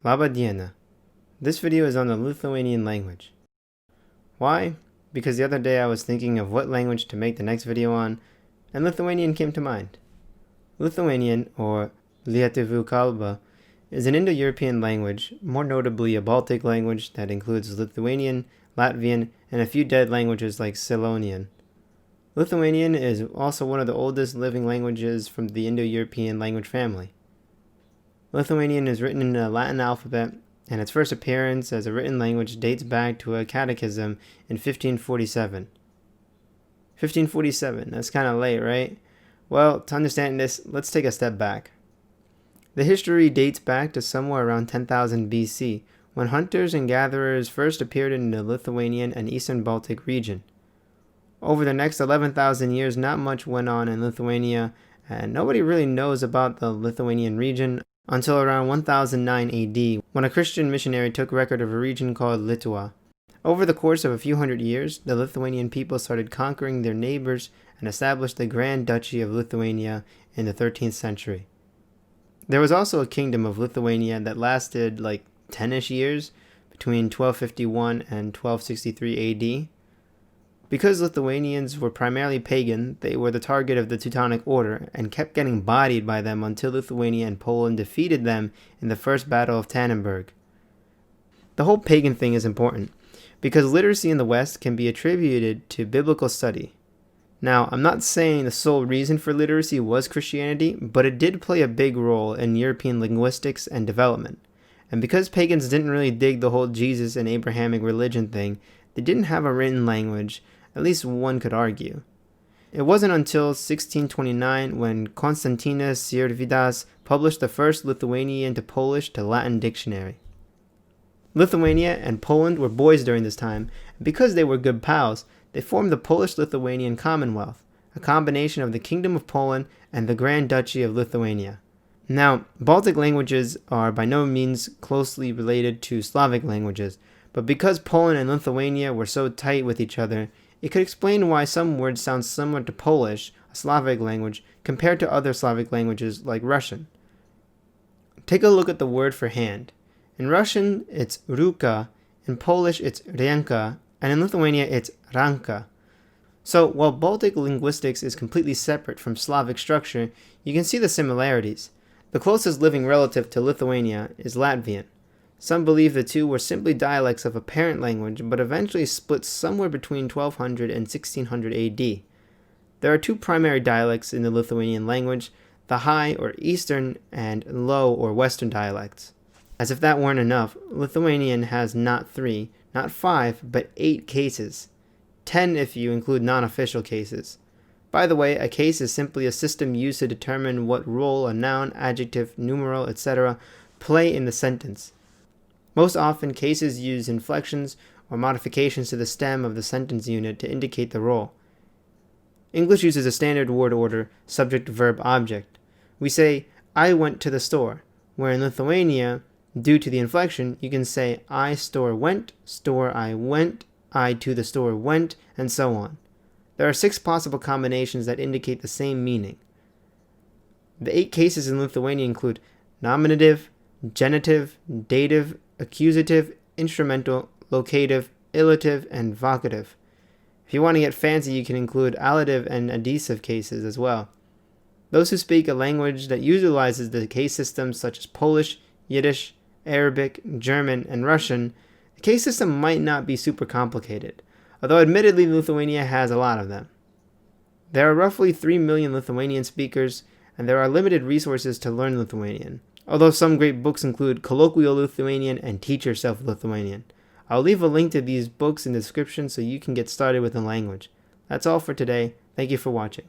Laba diena. This video is on the Lithuanian language. Why? Because the other day I was thinking of what language to make the next video on, and Lithuanian came to mind. Lithuanian, or lietuvių kalba, is an Indo-European language, more notably a Baltic language that includes Lithuanian, Latvian, and a few dead languages like Silonian. Lithuanian is also one of the oldest living languages from the Indo-European language family. Lithuanian is written in a Latin alphabet, and its first appearance as a written language dates back to a catechism in 1547. 1547, that's kind of late, right? Well, to understand this, let's take a step back. The history dates back to somewhere around 10,000 BC, when hunters and gatherers first appeared in the Lithuanian and Eastern Baltic region. Over the next 11,000 years, not much went on in Lithuania, and nobody really knows about the Lithuanian region until around 1009 AD, when a Christian missionary took record of a region called Litua. Over the course of a few hundred years, the Lithuanian people started conquering their neighbors and established the Grand Duchy of Lithuania in the 13th century. There was also a kingdom of Lithuania that lasted like 10-ish years, between 1251 and 1263 AD. Because Lithuanians were primarily pagan, they were the target of the Teutonic Order and kept getting bodied by them until Lithuania and Poland defeated them in the First Battle of Tannenberg. The whole pagan thing is important, because literacy in the West can be attributed to biblical study. Now, I'm not saying the sole reason for literacy was Christianity, but it did play a big role in European linguistics and development. And because pagans didn't really dig the whole Jesus and Abrahamic religion thing, they didn't have a written language. At least one could argue. It wasn't until 1629 when Konstantinas Sirvydas published the first Lithuanian to Polish to Latin dictionary. Lithuania and Poland were boys during this time, and because they were good pals, they formed the Polish-Lithuanian Commonwealth, a combination of the Kingdom of Poland and the Grand Duchy of Lithuania. Now, Baltic languages are by no means closely related to Slavic languages, but because Poland and Lithuania were so tight with each other, it could explain why some words sound similar to Polish, a Slavic language, compared to other Slavic languages like Russian. Take a look at the word for hand. In Russian, it's ruka, in Polish, it's ręka, and in Lithuania, it's ranka. So, while Baltic linguistics is completely separate from Slavic structure, you can see the similarities. The closest living relative to Lithuania is Latvian. Some believe the two were simply dialects of a parent language, but eventually split somewhere between 1200 and 1600 AD. There are two primary dialects in the Lithuanian language, the High or Eastern and Low or Western dialects. As if that weren't enough, Lithuanian has not 3, not 5, but 8 cases. 10 if you include non-official cases. By the way, a case is simply a system used to determine what role a noun, adjective, numeral, etc. play in the sentence. Most often, cases use inflections or modifications to the stem of the sentence unit to indicate the role. English uses a standard word order, subject, verb, object. We say, I went to the store, where in Lithuania, due to the inflection, you can say, I store went, store I went, I to the store went, and so on. There are 6 possible combinations that indicate the same meaning. The 8 cases in Lithuania include nominative, genitive, dative, accusative, instrumental, locative, illative, and vocative. If you want to get fancy, you can include allative and adhesive cases as well. Those who speak a language that utilizes the case systems such as Polish, Yiddish, Arabic, German, and Russian, the case system might not be super complicated, although admittedly Lithuania has a lot of them. There are roughly 3 million Lithuanian speakers, and there are limited resources to learn Lithuanian. Although some great books include Colloquial Lithuanian and Teach Yourself Lithuanian. I'll leave a link to these books in the description so you can get started with the language. That's all for today. Thank you for watching.